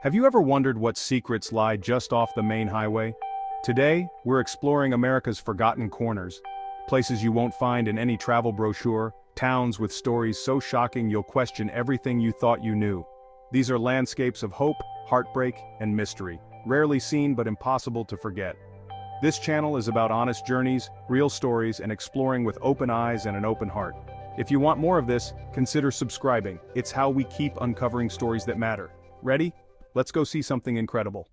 Have you ever wondered what secrets lie just off the main highway? Today, we're exploring America's forgotten corners, places you won't find in any travel brochure, towns with stories so shocking you'll question everything you thought you knew. These are landscapes of hope, heartbreak, and mystery, rarely seen but impossible to forget. This channel is about honest journeys, real stories, and exploring with open eyes and an open heart. If you want more of this, consider subscribing. It's how we keep uncovering stories that matter. Ready? Let's go see something incredible.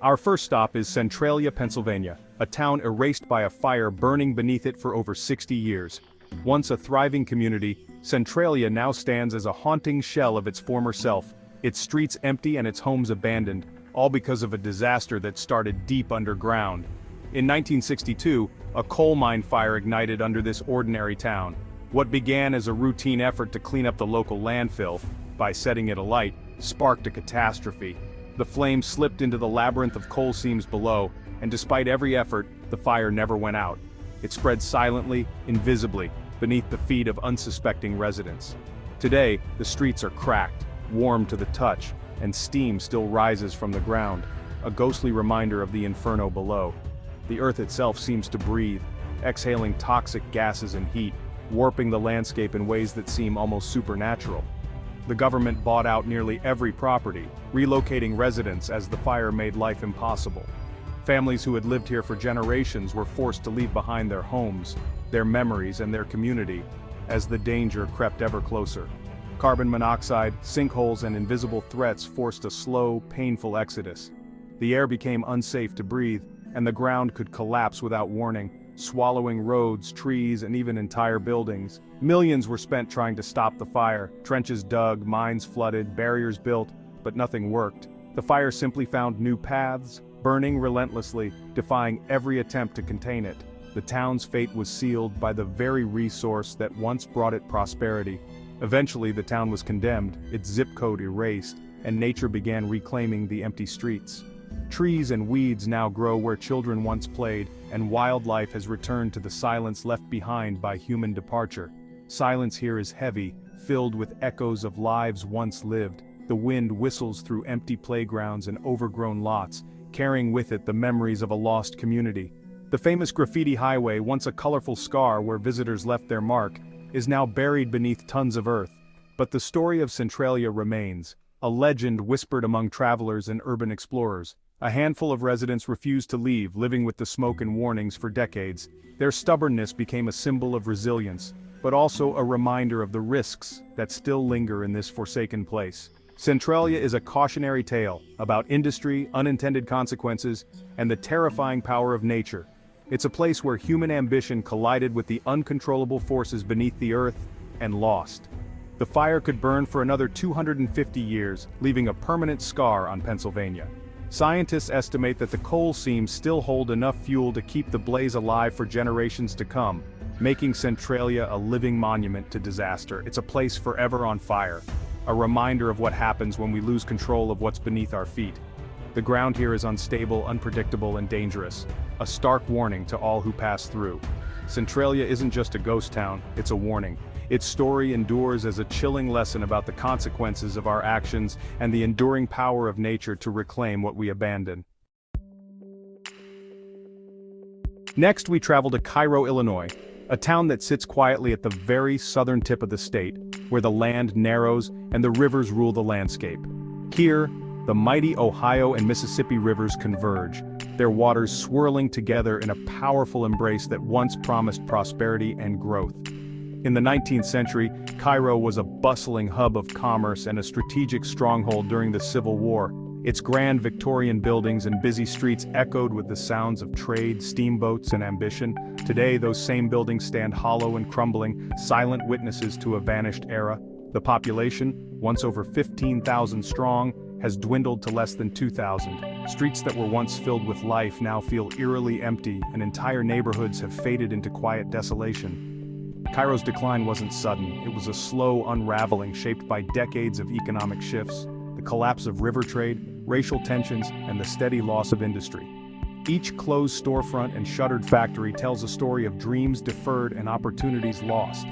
Our first stop is Centralia, Pennsylvania, a town erased by a fire burning beneath it for over 60 years. Once a thriving community, Centralia now stands as a haunting shell of its former self, its streets empty and its homes abandoned, all because of a disaster that started deep underground. In 1962, a coal mine fire ignited under this ordinary town. What began as a routine effort to clean up the local landfill, by setting it alight, sparked a catastrophe. The flames slipped into the labyrinth of coal seams below, and despite every effort, the fire never went out. It spread silently, invisibly, beneath the feet of unsuspecting residents. Today, the streets are cracked, warm to the touch, and steam still rises from the ground, a ghostly reminder of the inferno below. The earth itself seems to breathe, exhaling toxic gases and heat, warping the landscape in ways that seem almost supernatural. The government bought out nearly every property, relocating residents as the fire made life impossible. Families who had lived here for generations were forced to leave behind their homes, their memories, and their community, as the danger crept ever closer. Carbon monoxide, sinkholes, and invisible threats forced a slow, painful exodus. The air became unsafe to breathe, and the ground could collapse without warning, swallowing roads, trees, and even entire buildings. Millions were spent trying to stop the fire, trenches dug, mines flooded, barriers built, but nothing worked. The fire simply found new paths, burning relentlessly, defying every attempt to contain it. The town's fate was sealed by the very resource that once brought it prosperity. Eventually, the town was condemned, its zip code erased, and nature began reclaiming the empty streets. Trees and weeds now grow where children once played, and wildlife has returned to the silence left behind by human departure. Silence here is heavy, filled with echoes of lives once lived. The wind whistles through empty playgrounds and overgrown lots, carrying with it the memories of a lost community. The famous graffiti highway, once a colorful scar where visitors left their mark, is now buried beneath tons of earth. But the story of Centralia remains, a legend whispered among travelers and urban explorers. A handful of residents refused to leave, living with the smoke and warnings for decades. Their stubbornness became a symbol of resilience, but also a reminder of the risks that still linger in this forsaken place. Centralia is a cautionary tale about industry, unintended consequences, and the terrifying power of nature. It's a place where human ambition collided with the uncontrollable forces beneath the earth and lost. The fire could burn for another 250 years, leaving a permanent scar on Pennsylvania. Scientists estimate that the coal seams still hold enough fuel to keep the blaze alive for generations to come, making Centralia a living monument to disaster. It's a place forever on fire, a reminder of what happens when we lose control of what's beneath our feet. The ground here is unstable, unpredictable, and dangerous, a stark warning to all who pass through. Centralia isn't just a ghost town, it's a warning. Its story endures as a chilling lesson about the consequences of our actions and the enduring power of nature to reclaim what we abandon. Next, we travel to Cairo, Illinois, a town that sits quietly at the very southern tip of the state, where the land narrows and the rivers rule the landscape. Here, the mighty Ohio and Mississippi rivers converge, their waters swirling together in a powerful embrace that once promised prosperity and growth. In the 19th century, Cairo was a bustling hub of commerce and a strategic stronghold during the Civil War. Its grand Victorian buildings and busy streets echoed with the sounds of trade, steamboats, and ambition. Today, those same buildings stand hollow and crumbling, silent witnesses to a vanished era. The population, once over 15,000 strong, has dwindled to less than 2,000. Streets that were once filled with life now feel eerily empty, and entire neighborhoods have faded into quiet desolation. Cairo's decline wasn't sudden, it was a slow unraveling shaped by decades of economic shifts, the collapse of river trade, racial tensions, and the steady loss of industry. Each closed storefront and shuttered factory tells a story of dreams deferred and opportunities lost.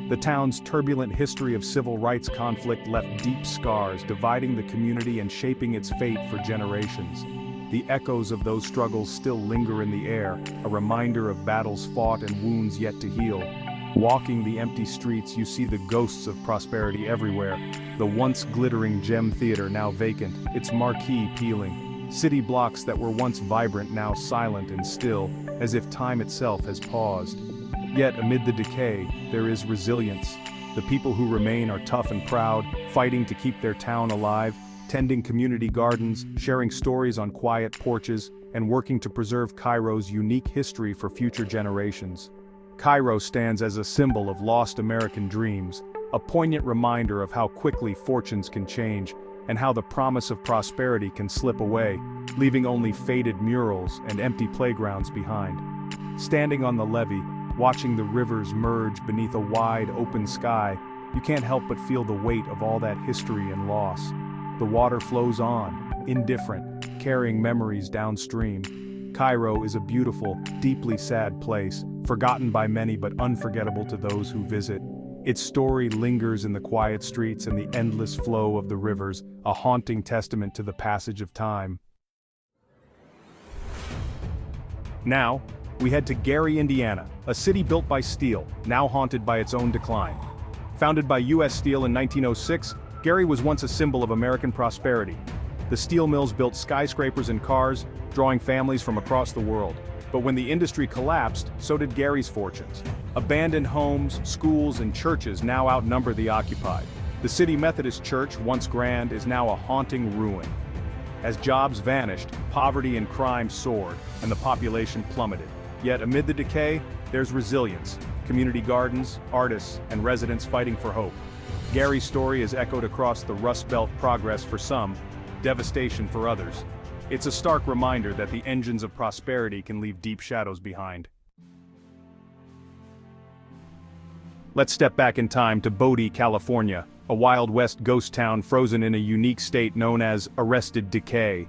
The town's turbulent history of civil rights conflict left deep scars, dividing the community and shaping its fate for generations. The echoes of those struggles still linger in the air, a reminder of battles fought and wounds yet to heal. Walking the empty streets, you see the ghosts of prosperity everywhere. The once glittering Gem Theater now vacant, its marquee peeling. City blocks that were once vibrant now silent and still, as if time itself has paused. Yet amid the decay, there is resilience. The people who remain are tough and proud, fighting to keep their town alive, tending community gardens, sharing stories on quiet porches, and working to preserve Cairo's unique history for future generations. Cairo stands as a symbol of lost American dreams, a poignant reminder of how quickly fortunes can change, and how the promise of prosperity can slip away, leaving only faded murals and empty playgrounds behind. Standing on the levee, watching the rivers merge beneath a wide, open sky, you can't help but feel the weight of all that history and loss. The water flows on, indifferent, carrying memories downstream. Cairo is a beautiful, deeply sad place, forgotten by many but unforgettable to those who visit. Its story lingers in the quiet streets and the endless flow of the rivers, a haunting testament to the passage of time. Now, we head to Gary, Indiana, a city built by steel, now haunted by its own decline. Founded by U.S. Steel in 1906, Gary was once a symbol of American prosperity. The steel mills built skyscrapers and cars, drawing families from across the world. But when the industry collapsed, so did Gary's fortunes. Abandoned homes, schools, and churches now outnumber the occupied. The City Methodist Church, once grand, is now a haunting ruin. As jobs vanished, poverty and crime soared, and the population plummeted. Yet amid the decay, there's resilience, community gardens, artists, and residents fighting for hope. Gary's story is echoed across the Rust Belt: progress for some, devastation for others. It's a stark reminder that the engines of prosperity can leave deep shadows behind. Let's step back in time to Bodie, California, a Wild West ghost town frozen in a unique state known as arrested decay.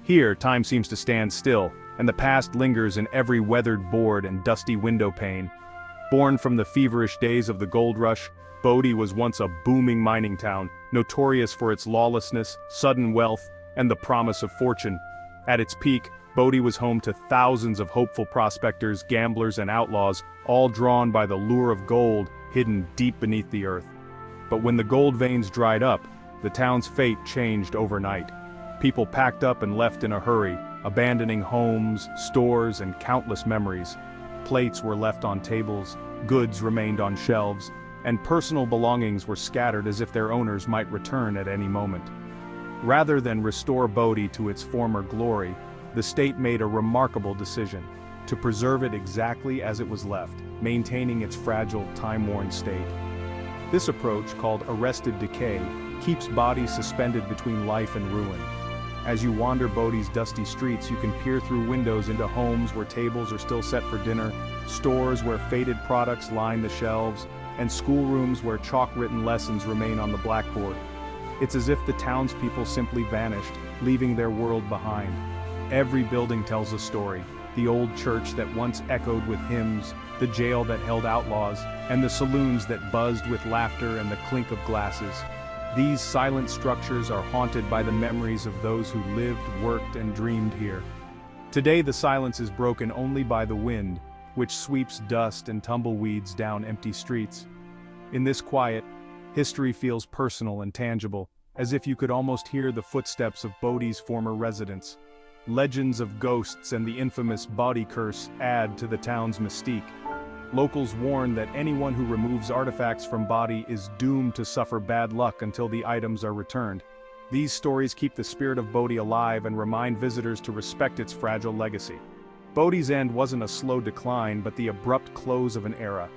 Here, time seems to stand still, and the past lingers in every weathered board and dusty window pane. Born from the feverish days of the gold rush, Bodie was once a booming mining town, notorious for its lawlessness, sudden wealth, and the promise of fortune. At its peak, Bodie was home to thousands of hopeful prospectors, gamblers, and outlaws, all drawn by the lure of gold hidden deep beneath the earth. But when the gold veins dried up, the town's fate changed overnight. People packed up and left in a hurry, abandoning homes, stores, and countless memories. Plates were left on tables, goods remained on shelves, and personal belongings were scattered as if their owners might return at any moment. Rather than restore Bodie to its former glory, the state made a remarkable decision: to preserve it exactly as it was left, maintaining its fragile, time-worn state. This approach, called arrested decay, keeps bodies suspended between life and ruin. As you wander Bodie's dusty streets, you can peer through windows into homes where tables are still set for dinner, stores where faded products line the shelves, and schoolrooms where chalk-written lessons remain on the blackboard. It's as if the townspeople simply vanished, leaving their world behind. Every building tells a story: the old church that once echoed with hymns, the jail that held outlaws, and the saloons that buzzed with laughter and the clink of glasses. These silent structures are haunted by the memories of those who lived, worked, and dreamed here. Today the silence is broken only by the wind, which sweeps dust and tumbleweeds down empty streets. In this quiet, history feels personal and tangible, as if you could almost hear the footsteps of Bodie's former residents. Legends of ghosts and the infamous body curse add to the town's mystique. Locals warn that anyone who removes artifacts from Bodie is doomed to suffer bad luck until the items are returned. These stories keep the spirit of Bodie alive and remind visitors to respect its fragile legacy. Bodie's end wasn't a slow decline, but the abrupt close of an era.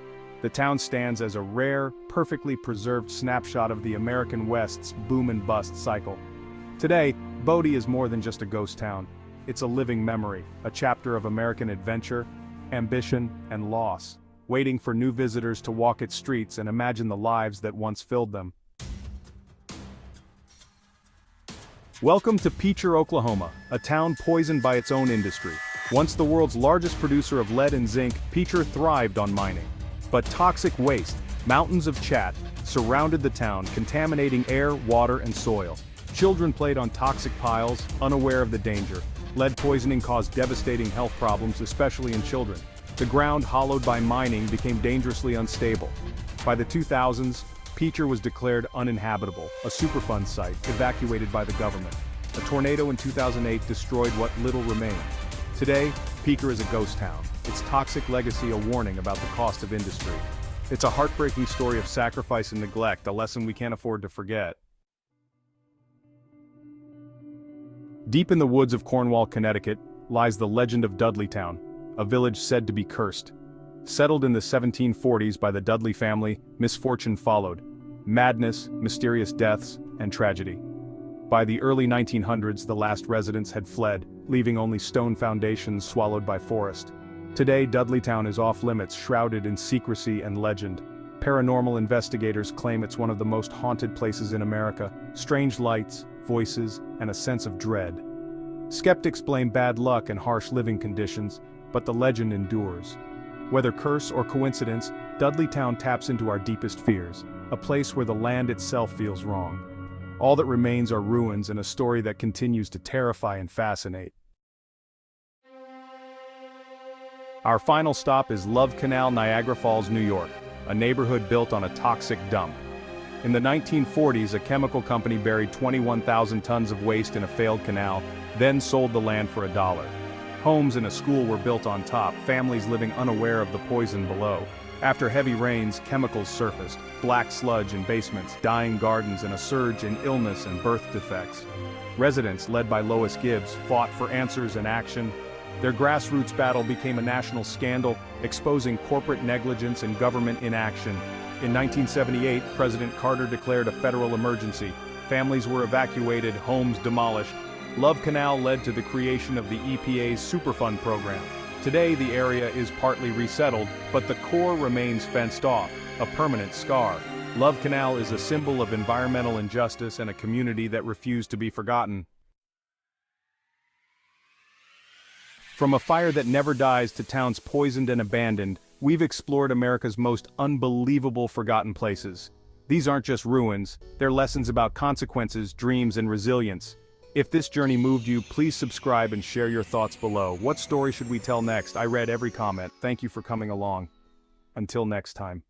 The town stands as a rare, perfectly preserved snapshot of the American West's boom and bust cycle. Today, Bodie is more than just a ghost town. It's a living memory, a chapter of American adventure, ambition, and loss, waiting for new visitors to walk its streets and imagine the lives that once filled them. Welcome to Peacher, Oklahoma, a town poisoned by its own industry. Once the world's largest producer of lead and zinc, Peacher thrived on mining. But toxic waste, Mountains of chat surrounded the town, contaminating air, water, and soil. Children played on toxic piles, unaware of the danger. Lead poisoning caused devastating health problems, especially in children. The ground hollowed by mining became dangerously unstable. By the 2000s, Peacher was declared uninhabitable, a Superfund site evacuated by the government. A tornado in 2008 destroyed what little remained. Today, Peacher is a ghost town, its toxic legacy a warning about the cost of industry. It's a heartbreaking story of sacrifice and neglect, a lesson we can't afford to forget. Deep in the woods of Cornwall, Connecticut, lies the legend of Dudleytown, a village said to be cursed. Settled in the 1740s by the Dudley family, misfortune followed. Madness, mysterious deaths, and tragedy. By the early 1900s, the last residents had fled, leaving only stone foundations swallowed by forest. Today, Dudleytown is off-limits, shrouded in secrecy and legend. Paranormal investigators claim it's one of the most haunted places in America. Strange lights, voices, and a sense of dread. Skeptics blame bad luck and harsh living conditions, but the legend endures. Whether curse or coincidence, Dudleytown taps into our deepest fears, a place where the land itself feels wrong. All that remains are ruins and a story that continues to terrify and fascinate. Our final stop is Love Canal, Niagara Falls, New York, a neighborhood built on a toxic dump. In the 1940s, a chemical company buried 21,000 tons of waste in a failed canal, then sold the land for $1. Homes and a school were built on top, families living unaware of the poison below. After heavy rains, chemicals surfaced, black sludge in basements, dying gardens, and a surge in illness and birth defects. Residents, led by Lois Gibbs, fought for answers and action. Their grassroots battle became a national scandal, exposing corporate negligence and government inaction. In 1978, President Carter declared a federal emergency. Families were evacuated, homes demolished. Love Canal led to the creation of the EPA's Superfund program. Today, the area is partly resettled, but the core remains fenced off, a permanent scar. Love Canal is a symbol of environmental injustice and a community that refused to be forgotten. From a fire that never dies to towns poisoned and abandoned, we've explored America's most unbelievable forgotten places. These aren't just ruins, they're lessons about consequences, dreams, and resilience. If this journey moved you, please subscribe and share your thoughts below. What story should we tell next? I read every comment. Thank you for coming along. Until next time.